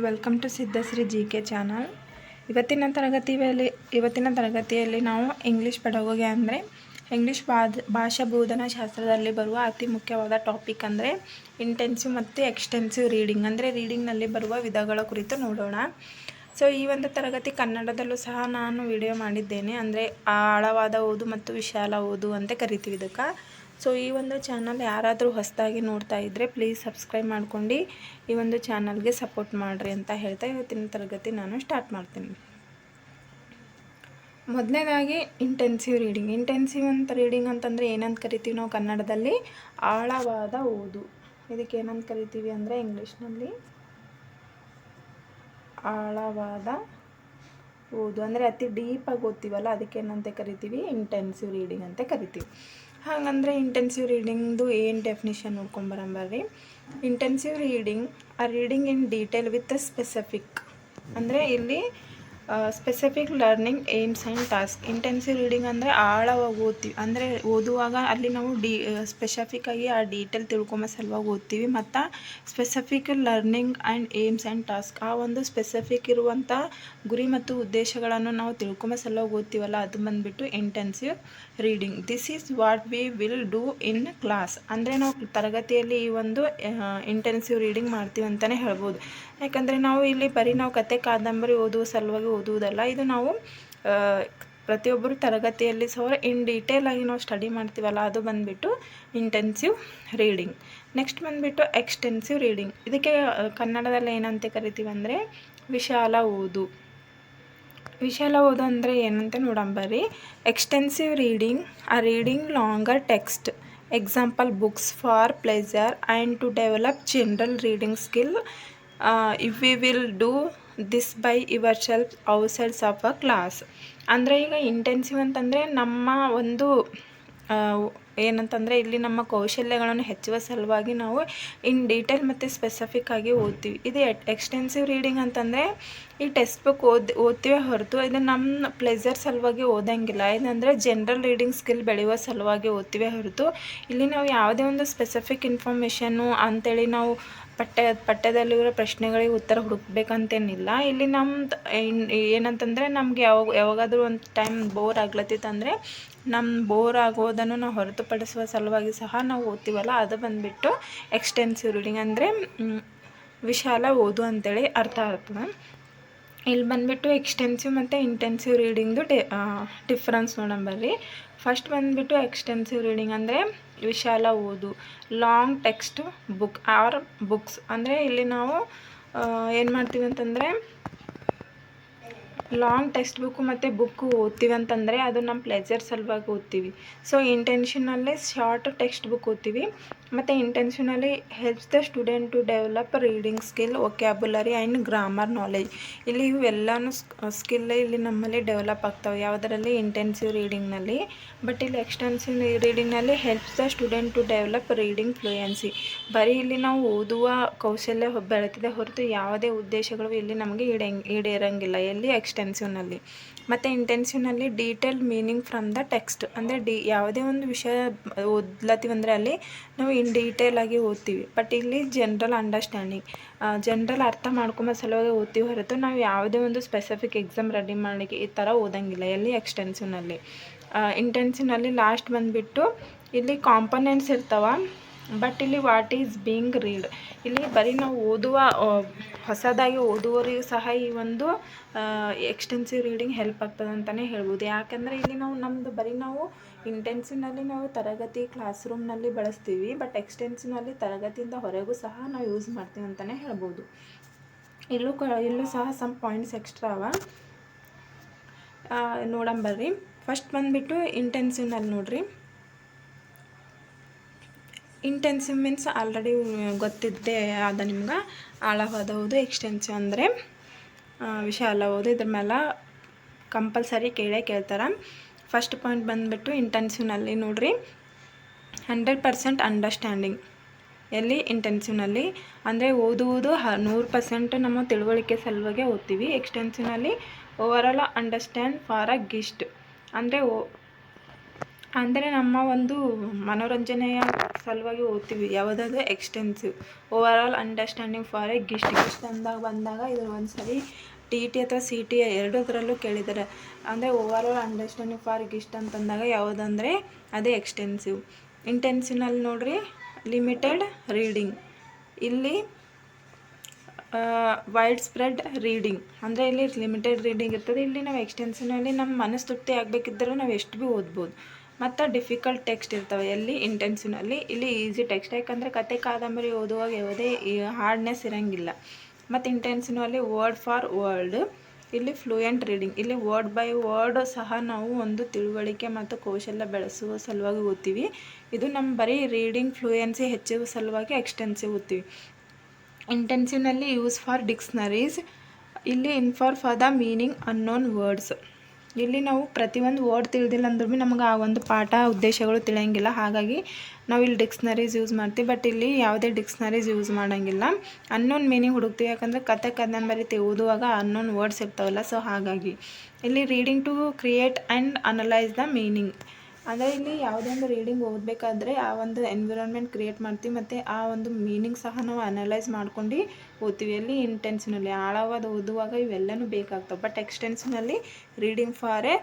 Welcome to Siddhashree G K channel. ಇವತ್ತಿನ ತರಗತಿಯಲ್ಲಿ ನಾವು ಇಂಗ್ಲೀಷ್ ಪೆಡಗೋಗಿ ಅಂದರೆ ಇಂಗ್ಲೀಷ್ ಭಾಷಾ ಬೋಧನಾ ಶಾಸ್ತ್ರದಲ್ಲಿ ಬರುವ ಅತಿ ಮುಖ್ಯವಾದ ಟಾಪಿಕ್ ಅಂದರೆ ಇಂಟೆನ್ಸಿವ್ ಮತ್ತು ಎಕ್ಸ್ಟೆನ್ಸಿವ್ ರೀಡಿಂಗ್ ಅಂದರೆ ರೀಡಿಂಗ್ನಲ್ಲಿ ಬರುವ ವಿಧಗಳ ಕುರಿತು ನೋಡೋಣ. ಸೊ ಈ ಒಂದು ತರಗತಿ ಕನ್ನಡದಲ್ಲೂ ಸಹ ನಾನು ವಿಡಿಯೋ ಮಾಡಿದ್ದೇನೆ. ಅಂದರೆ ಆಳವಾದ ಓದು ಮತ್ತು ವಿಶಾಲ ಓದು ಅಂತ ಕರಿತೀವಿ ಇದಕ್ಕೆ. ಸೊ ಈ ಒಂದು ಚಾನಲ್ ಯಾರಾದರೂ ಹೊಸದಾಗಿ ನೋಡ್ತಾ ಇದ್ದರೆ ಪ್ಲೀಸ್ ಸಬ್ಸ್ಕ್ರೈಬ್ ಮಾಡ್ಕೊಂಡು ಈ ಒಂದು ಚಾನಲ್ಗೆ ಸಪೋರ್ಟ್ ಮಾಡಿರಿ ಅಂತ ಹೇಳ್ತಾ ಇವತ್ತಿನ ತರಗತಿ ನಾನು ಸ್ಟಾರ್ಟ್ ಮಾಡ್ತೀನಿ. ಮೊದಲನೇದಾಗಿ ಇಂಟೆನ್ಸಿವ್ ರೀಡಿಂಗ್ ಅಂತಂದರೆ ಏನಂತ ಕರಿತೀವಿ ನಾವು ಕನ್ನಡದಲ್ಲಿ? ಆಳವಾದ ಓದು. ಇದಕ್ಕೆ ಏನಂತ ಕರಿತೀವಿ ಅಂದರೆ ಇಂಗ್ಲೀಷ್ನಲ್ಲಿ ಆಳವಾದ ಓದು. ಅಂದರೆ ಅತಿ ಡೀಪಾಗಿ ಓದ್ತೀವಲ್ಲ, ಅದಕ್ಕೆ ಏನಂತ ಕರಿತೀವಿ? ಇಂಟೆನ್ಸಿವ್ ರೀಡಿಂಗ್ ಅಂತ ಕರಿತೀವಿ. ಹಾಗಂದರೆ ಇಂಟೆನ್ಸಿವ್ ರೀಡಿಂಗ್ದು ಏನು ಡೆಫಿನಿಷನ್ ನೋಡ್ಕೊಂಬರಂಬರ್ರಿ. Intensive reading reading in detail with specific. ಅಂದರೆ ಇಲ್ಲಿ specific learning aims and task. Intensive reading ಅಂದರೆ ಆಳವಾಗಿ ಓದ್ತೀವಿ. ಅಂದರೆ ಓದುವಾಗ ಅಲ್ಲಿ ನಾವು ಸ್ಪೆಸಿಫಿಕ್ಕಾಗಿ ಆ ಡೀಟೇಲ್ ತಿಳ್ಕೊಂಬ ಸಲುವಾಗಿ ಓದ್ತೀವಿ. ಮತ್ತು specific learning and AIIMS and task, ಆ ಒಂದು ಸ್ಪೆಸಿಫಿಕ್ ಇರುವಂಥ ಗುರಿ ಮತ್ತು ಉದ್ದೇಶಗಳನ್ನು ನಾವು ತಿಳ್ಕೊಂಬ ಸಲುವಾಗಿ ಓದ್ತೀವಲ್ಲ, ಅದು ಬಂದುಬಿಟ್ಟು intensive reading. This is what we will do in class. ಅಂದರೆ ನಾವು ತರಗತಿಯಲ್ಲಿ ಈ ಒಂದು ಇಂಟೆನ್ಸಿವ್ ರೀಡಿಂಗ್ ಮಾಡ್ತೀವಿ ಅಂತಲೇ ಹೇಳ್ಬೋದು. ಯಾಕಂದರೆ ನಾವು ಇಲ್ಲಿ ನಾವು ಕತೆ ಕಾದಂಬರಿ ಓದುವ ಸಲುವಾಗಿ ಓದುವುದಲ್ಲ. ಇದು ನಾವು ಪ್ರತಿಯೊಬ್ಬರು ತರಗತಿಯಲ್ಲಿ ಸಹ ಇನ್ ಡೀಟೇಲ್ ಆಗಿ ನಾವು ಸ್ಟಡಿ ಮಾಡ್ತೀವಲ್ಲ, ಅದು ಬಂದುಬಿಟ್ಟು ಇಂಟೆನ್ಸಿವ್ ರೀಡಿಂಗ್. ನೆಕ್ಸ್ಟ್ ಬಂದುಬಿಟ್ಟು ಎಕ್ಸ್ಟೆನ್ಸಿವ್ ರೀಡಿಂಗ್. ಇದಕ್ಕೆ ಕನ್ನಡದಲ್ಲಿ ಏನಂತ ಕರಿತೀವಿ ಅಂದರೆ ವಿಶಾಲ ಓದು. ವಿಶಾಲ ಓದು ಅಂದರೆ ಏನಂತ ನೋಡಂಬರ್ರಿ. Extensive reading reading longer text, example books for pleasure and to develop general reading skill. If we will do this by yourself outsides of a class. ಅಂದರೆ ಈಗ ಇಂಟೆನ್ಸಿವ್ ಅಂತಂದರೆ ನಮ್ಮ ಒಂದು ಏನಂತಂದರೆ ಇಲ್ಲಿ ನಮ್ಮ ಕೌಶಲ್ಯಗಳನ್ನು ಹೆಚ್ಚುವ ಸಲುವಾಗಿ ನಾವು ಇನ್ ಡೀಟೇಲ್ ಮತ್ತು ಸ್ಪೆಸಿಫಿಕ್ ಆಗಿ ಓದ್ತೀವಿ. ಇದು ಎಕ್ಸ್ಟೆನ್ಸಿವ್ ರೀಡಿಂಗ್ ಅಂತಂದರೆ ಈ ಟೆಕ್ಸ್ಟ್ ಬುಕ್ ಓದ್ತೀವಿ ಹೊರತು ಇದು ನಮ್ಮ ಪ್ಲೆಜರ್ ಸಲುವಾಗಿ ಓದಂಗಿಲ್ಲ. ಇದಂದರೆ ಜನರಲ್ ರೀಡಿಂಗ್ ಸ್ಕಿಲ್ ಬೆಳೆಯುವ ಸಲುವಾಗಿ ಓದ್ತೀವಿ ಹೊರತು ಇಲ್ಲಿ ನಾವು ಯಾವುದೇ ಒಂದು ಸ್ಪೆಸಿಫಿಕ್ ಇನ್ಫಾರ್ಮೇಷನ್ನು ಅಂಥೇಳಿ ನಾವು ಪಠ್ಯದಲ್ಲಿರೋ ಪ್ರಶ್ನೆಗಳಿಗೆ ಉತ್ತರ ಹುಡುಕ್ಬೇಕಂತೇನಿಲ್ಲ. ಇಲ್ಲಿ ನಮ್ದು ಏನಂತಂದರೆ ನಮಗೆ ಯಾವಾಗಾದರೂ ಒಂದು ಟೈಮ್ ಬೋರ್ ಆಗ್ಲತ್ತಿತ್ತಂದರೆ ಬೋರ್ ಆಗೋದನ್ನು ನಾವು ಹೊರತುಪಡಿಸುವ ಸಲುವಾಗಿ ಸಹ ನಾವು ಓದ್ತೀವಲ್ಲ, ಅದು ಬಂದುಬಿಟ್ಟು ಎಕ್ಸ್ಟೆನ್ಸಿವ್ ರೀಡಿಂಗ್ ಅಂದರೆ ವಿಶಾಲ ಓದು ಅಂತೇಳಿ ಅರ್ಥ ಆಗ್ತದೆ. ಇಲ್ಲಿ ಬಂದುಬಿಟ್ಟು ಎಕ್ಸ್ಟೆನ್ಸಿವ್ ಮತ್ತು ಇಂಟೆನ್ಸಿವ್ ರೀಡಿಂಗ್ದು ಡಿಫ್ರೆನ್ಸ್ ನೋಡಂಬರ್ರಿ. ಫಸ್ಟ್ ಬಂದುಬಿಟ್ಟು ಎಕ್ಸ್ಟೆನ್ಸಿವ್ ರೀಡಿಂಗ್ ಅಂದರೆ ವಿಶಾಲ ಓದು. Long text book or books. ಅಂದರೆ ಇಲ್ಲಿ ನಾವು ಏನು ಮಾಡ್ತೀವಿ ಅಂತಂದರೆ ಲಾಂಗ್ ಟೆಕ್ಸ್ಟ್ ಬುಕ್ಕು ಮತ್ತು ಬುಕ್ಕು ಓದ್ತೀವಿ ಅಂತಂದರೆ ಅದು ನಮ್ಮ ಪ್ಲೆಜರ್ ಸಲುವಾಗಿ ಓದ್ತೀವಿ. ಸೊ ಇಂಟೆನ್ಷನಲ್ಲಿ ಶಾರ್ಟ್ ಟೆಕ್ಸ್ಟ್ ಬುಕ್ ಓದ್ತೀವಿ ಮತ್ತು ಇಂಟೆನ್ಷನಲ್ಲಿ helps the student to develop reading skill, vocabulary and grammar knowledge. ಇಲ್ಲಿ ಇವೆಲ್ಲನೂ ಸ್ಕಿಲ್ ಇಲ್ಲಿ ನಮ್ಮಲ್ಲಿ ಡೆವಲಪ್ ಆಗ್ತವೆ. ಯಾವುದರಲ್ಲಿ? ಇಂಟೆನ್ಸಿವ್ ರೀಡಿಂಗ್ನಲ್ಲಿ. ಬಟ್ ಇಲ್ಲಿ extensive ರೀಡಿಂಗ್ನಲ್ಲಿ helps the student to develop reading fluency. ಬರೀ ಇಲ್ಲಿ ನಾವು ಓದುವ ಕೌಶಲ್ಯ ಬೆಳೆತಿದೆ ಹೊರತು ಯಾವುದೇ ಉದ್ದೇಶಗಳು ಇಲ್ಲಿ ನಮಗೆ ಈಡೇರಂಗಿಲ್ಲ. ಎಲ್ಲಿ? ಎಕ್ಸ್ಟೆನ್ಸಿವ್ನಲ್ಲಿ. ಮತ್ತು ಇಂಟೆನ್ಸಿವ್ನಲ್ಲಿ detail meaning from the text. ಅಂದರೆ ಯಾವುದೇ ಒಂದು ವಿಷಯ ಓದ್ಲತ್ತೀವಂದರೆ ಅಲ್ಲಿ ನಾವು ಇನ್ ಡೀಟೇಲ್ ಆಗಿ ಓದ್ತೀವಿ. ಬಟ್ ಇಲ್ಲಿ ಜನರಲ್ ಅಂಡರ್ಸ್ಟ್ಯಾಂಡಿಂಗ್, ಜನರಲ್ ಅರ್ಥ ಮಾಡ್ಕೊಂಬ ಸಲುವಾಗಿ ಓದ್ತೀವಿ ಹೊರತು ನಾವು ಯಾವುದೇ ಒಂದು ಸ್ಪೆಸಿಫಿಕ್ ಎಕ್ಸಾಮ್ ರೆಡಿ ಮಾಡಲಿಕ್ಕೆ ಈ ಥರ ಓದಂಗಿಲ್ಲ. ಎಲ್ಲಿ? ಎಕ್ಸ್ಟೆನ್ಸಿವ್ನಲ್ಲಿ. ಇಂಟೆನ್ಸಿವ್ನಲ್ಲಿ ಲಾಸ್ಟ್ ಬಂದುಬಿಟ್ಟು ಇಲ್ಲಿ ಕಾಂಪೊನೆಂಟ್ಸ್ ಇರ್ತಾವೆ. ಬಟ್ ಇಲ್ಲಿ ವಾಟ್ ಈಸ್ ಬೀಯಿಂಗ್ ರೀಡ್. ಇಲ್ಲಿ ಬರೀ ನಾವು ಹೊಸದಾಗಿ ಓದುವವರಿಗೂ ಸಹ ಈ ಒಂದು ಎಕ್ಸ್ಟೆನ್ಸಿವ್ ರೀಡಿಂಗ್ ಹೆಲ್ಪ್ ಆಗ್ತದೆ ಅಂತಲೇ ಹೇಳ್ಬೋದು. ಯಾಕಂದರೆ ಇಲ್ಲಿ ನಮ್ಮದು ಬರೀ ನಾವು ಇಂಟೆನ್ಸಿವ್ನಲ್ಲಿ ನಾವು ತರಗತಿ ಕ್ಲಾಸ್ ರೂಮ್ನಲ್ಲಿ ಬಳಸ್ತೀವಿ. ಬಟ್ ಎಕ್ಸ್ಟೆನ್ಸಿವ್ನಲ್ಲಿ ತರಗತಿಯಿಂದ ಹೊರಗೂ ಸಹ ನಾವು ಯೂಸ್ ಮಾಡ್ತೀವಿ ಅಂತಲೇ ಹೇಳ್ಬೋದು. ಇಲ್ಲೂ ಸಹ ಸಮ್ ಪಾಯಿಂಟ್ಸ್ ಎಕ್ಸ್ಟ್ರಾ ಅವ, ನೋಡಂಬರ್ರಿ. ಫಸ್ಟ್ ಬಂದುಬಿಟ್ಟು ಇಂಟೆನ್ಸಿವ್ನಲ್ಲಿ ನೋಡ್ರಿ. ಇಂಟೆನ್ಸಿವ್ ಮೀನ್ಸ್ ಆಲ್ರೆಡಿ ಗೊತ್ತಿದ್ದೇ ಆದ ನಿಮ್ಗೆ. ಆಳವಾದ ಓದು. ಎಕ್ಸ್ಟೆನ್ಸಿವ್ ಅಂದರೆ ವಿಶಾಲ ಓದು. ಇದ್ರ ಮೇಲೆ ಕಂಪಲ್ಸರಿ ಕೇಳ್ತಾರೆ. ಫಸ್ಟ್ ಪಾಯಿಂಟ್ ಬಂದುಬಿಟ್ಟು ಇಂಟೆನ್ಸಿವ್ನಲ್ಲಿ ನೋಡ್ರಿ 100% ಅಂಡರ್ಸ್ಟ್ಯಾಂಡಿಂಗ್. ಎಲ್ಲಿ? ಇಂಟೆನ್ಸಿವ್ನಲ್ಲಿ. ಅಂದರೆ ಓದುವುದು 100% ನಮ್ಮ ತಿಳುವಳಿಕೆ ಸಲುವಾಗಿ ಓದ್ತೀವಿ. ಎಕ್ಸ್ಟೆನ್ಸಿವ್ನಲ್ಲಿ overall understand for a gist. ಅಂದರೆ ಅಂದರೆ ನಮ್ಮ ಒಂದು ಮನೋರಂಜನೆಯ ಸಲುವಾಗಿ ಓದ್ತೀವಿ. ಯಾವುದಾದ್ರು extensive overall understanding for a gist ಬಂದಾಗ ಇದು ಒಂದು ಸರಿ TET ಅಥವಾ CT ಎರಡರಲ್ಲೂ ಕೇಳಿದ್ದಾರೆ. ಅಂದರೆ ಓವರಾಲ್ ಅಂಡರ್ಸ್ಟ್ಯಾಂಡಿಂಗ್ ಫಾರ್ ಗಿಸ್ಟ್ ಅಂತಂದಾಗ ಯಾವುದಂದರೆ ಅದೇ ಎಕ್ಸ್ಟೆನ್ಸಿವ್. ಇಂಟೆನ್ಸಿವ್ನಲ್ಲಿ ನೋಡ್ರಿ ಲಿಮಿಟೆಡ್ ರೀಡಿಂಗ್, ಇಲ್ಲಿ ವೈಡ್ ಸ್ಪ್ರೆಡ್ ರೀಡಿಂಗ್, ಅಂದರೆ ಇಲ್ಲಿ ಲಿಮಿಟೆಡ್ ರೀಡಿಂಗ್ ಇರ್ತದೆ. ಇಲ್ಲಿ ನಾವು ಎಕ್ಸ್ಟೆನ್ಸಿವ್ನಲ್ಲಿ ನಮ್ಮ ಮನಸ್ಸು ತೃಪ್ತಿ ಆಗಬೇಕಿದ್ದರೂ ನಾವು ಎಷ್ಟು ಭೀ ಓದ್ಬೋದು. ಮತ್ತು ಡಿಫಿಕಲ್ಟ್ ಟೆಕ್ಸ್ಟ್ ಇರ್ತವೆ ಎಲ್ಲಿ ಇಂಟೆನ್ಸಿವ್ನಲ್ಲಿ. ಇಲ್ಲಿ ಈಸಿ ಟೆಕ್ಸ್ಟ್, ಯಾಕಂದರೆ ಕತೆ ಕಾದಂಬರಿ ಓದುವಾಗ ಯಾವುದೇ ಹಾರ್ಡ್ನೆಸ್ ಇರೋಂಗಿಲ್ಲ. ಮತ್ತು ಇಂಟೆನ್ಸಿವ್ನಲ್ಲಿ ವರ್ಡ್ ಫಾರ್ ವರ್ಡ್, ಇಲ್ಲಿ ಫ್ಲೂಯೆಂಟ್ ರೀಡಿಂಗ್, ಇಲ್ಲಿ ವರ್ಡ್ ಬೈ ವರ್ಡ್ ಸಹ ನಾವು ಒಂದು ತಿಳುವಳಿಕೆ ಮತ್ತು ಕೌಶಲ್ಯ ಬೆಳೆಸುವ ಸಲುವಾಗಿ ಓದ್ತೀವಿ. ಇದು ನಮ್ಮ ಬರೀ ರೀಡಿಂಗ್ ಫ್ಲೂಯೆನ್ಸಿ ಹೆಚ್ಚುವ ಸಲುವಾಗಿ ಎಕ್ಸ್ಟೆನ್ಸಿವ್ ಓದ್ತೀವಿ. ಇಂಟೆನ್ಸಿವ್ನಲ್ಲಿ ಯೂಸ್ ಫಾರ್ ಡಿಕ್ಸ್ನರೀಸ್, ಇಲ್ಲಿ infer for the meaning unknown words. ಇಲ್ಲಿ ನಾವು ಪ್ರತಿಯೊಂದು ವರ್ಡ್ ತಿಳಿದಿಲ್ಲ ಅಂದ್ರೂ ಭೀ ನಮ್ಗೆ ಆ ಒಂದು ಪಾಠ ಉದ್ದೇಶಗಳು ತಿಳಿಯಂಗಿಲ್ಲ. ಹಾಗಾಗಿ ನಾವು ಇಲ್ಲಿ ಡಿಕ್ಸ್ನರೀಸ್ ಯೂಸ್ ಮಾಡ್ತೀವಿ. ಬಟ್ ಇಲ್ಲಿ ಯಾವುದೇ ಡಿಕ್ಸ್ನರೀಸ್ ಯೂಸ್ ಮಾಡೋಂಗಿಲ್ಲ. ಅನ್ನೋನ್ ಮೀನಿಂಗ್ ಹುಡುಕ್ತೀವಿ, ಯಾಕಂದರೆ ಕತೆ ಕಾದಂಬರಿ ಓದುವಾಗ ಅನ್ನೋನ್ ವರ್ಡ್ಸ್ ಇರ್ತಾವಲ್ಲ. ಸೊ ಹಾಗಾಗಿ ಇಲ್ಲಿ reading to create and analyse the meaning, ಅಂದರೆ ಇಲ್ಲಿ ಯಾವುದೇ ಒಂದು ರೀಡಿಂಗ್ ಓದಬೇಕಾದ್ರೆ ಆ ಒಂದು ಎನ್ವಿರಾನ್ಮೆಂಟ್ ಕ್ರಿಯೇಟ್ ಮಾಡ್ತೀವಿ ಮತ್ತು ಆ ಒಂದು ಮೀನಿಂಗ್ ಸಹ ನಾವು ಅನಲೈಸ್ ಮಾಡ್ಕೊಂಡು ಓದ್ತೀವಿ. ಅಲ್ಲಿ ಇಂಟೆನ್ಸಿವ್ನಲ್ಲಿ ಆಳವಾದ ಓದುವಾಗ ಇವೆಲ್ಲನೂ ಬೇಕಾಗ್ತವೆ. ಬಟ್ ಎಕ್ಸ್ಟೆನ್ಸಿವ್ನಲ್ಲಿ ರೀಡಿಂಗ್ ಫಾರ್ ಎ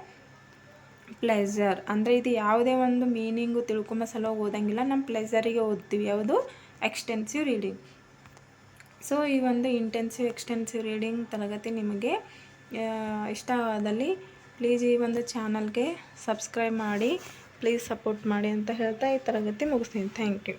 ಪ್ಲೆಜರ್, ಅಂದರೆ ಇದು ಯಾವುದೇ ಒಂದು ಮೀನಿಂಗು ತಿಳ್ಕೊಂಬ ಸಲುವಾಗಿ ಓದಂಗಿಲ್ಲ, ನಮ್ಮ ಪ್ಲೆಜರಿಗೆ ಓದ್ತೀವಿ. ಯಾವುದು ಎಕ್ಸ್ಟೆನ್ಸಿವ್ ರೀಡಿಂಗ್. ಸೊ ಈ ಒಂದು ಇಂಟೆನ್ಸಿವ್ ಎಕ್ಸ್ಟೆನ್ಸಿವ್ ರೀಡಿಂಗ್ ತರಗತಿ ನಿಮಗೆ ಇಷ್ಟವಾದಲ್ಲಿ ಪ್ಲೀಸ್ ಈ ಒಂದು ಚಾನಲ್ಗೆ ಸಬ್ಸ್ಕ್ರೈಬ್ ಮಾಡಿ, ಪ್ಲೀಸ್ ಸಪೋರ್ಟ್ ಮಾಡಿ ಅಂತ ಹೇಳ್ತಾ ಈ ತರಗತಿ ಮುಗಿಸ್ತೀನಿ. Thank you.